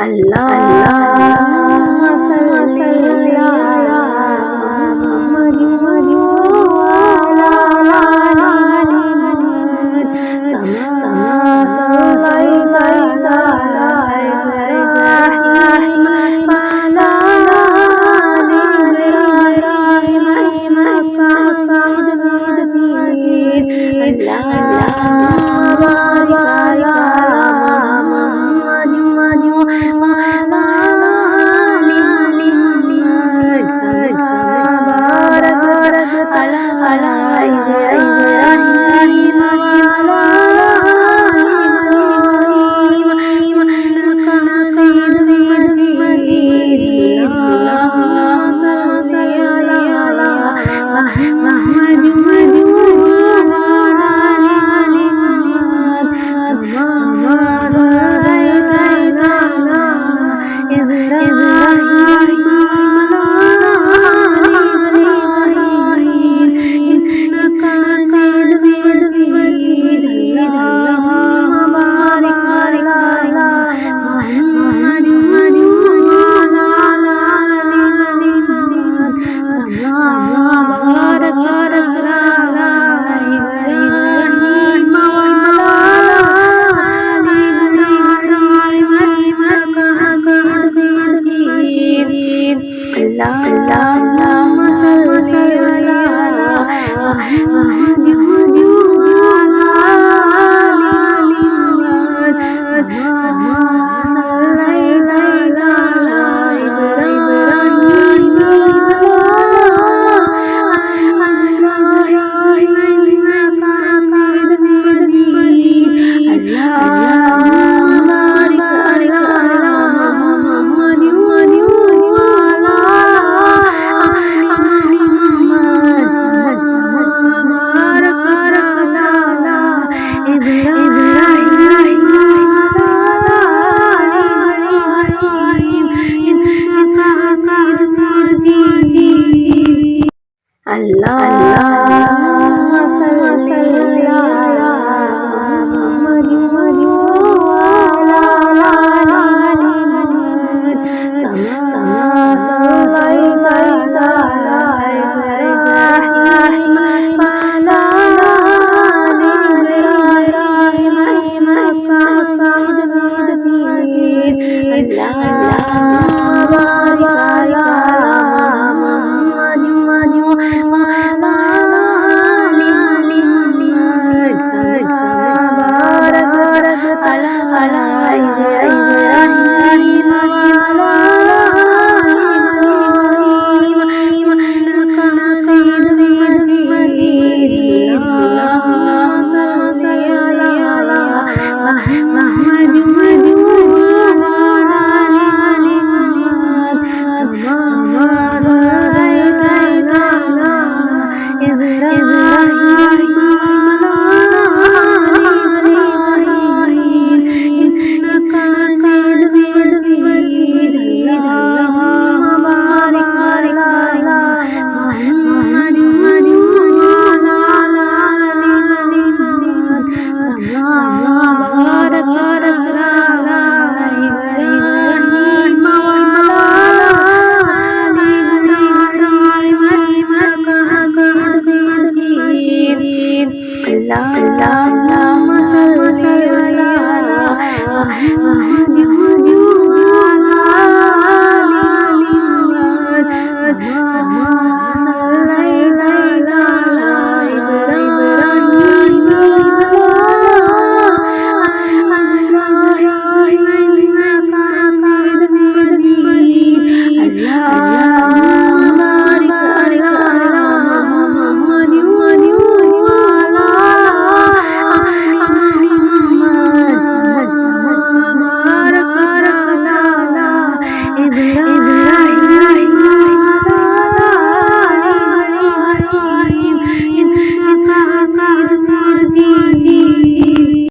अल्लाह अल्लाह सल्ली अला मुहम्मद व अला आलि मुहम्मद कमा सल्लैता अला इब्राहीम व अला आलि इब्राहीम इन्नका हमीदुम मजीद। अल्लाहुम्मा बारिक अला अल्लाहुम्मा सल्ली अला मुहम्मद व अला आलि मुहम्मद कमा सल्लैता अला इब्राहीम इन्नका हमीदुम मजीद। अल्लाहुम्मा बारिक अला मुहम्मद व अला आलि मुहम्मद कमा बारकता अला इब्राहीम इन्नका हमीदुम मजीद। अल्लाहुम्मा सल्ली अला मुहम्मद व अला आलि मुहम्मद कमा सल्लैता अला इब्राहीम व अला आलि इब्राहीम इन्नका हमीदुम मजीद। अल्लाहुम्मा बारिक अला मुहम्मद व अला आलि मुहम्मद कमा बारकता अला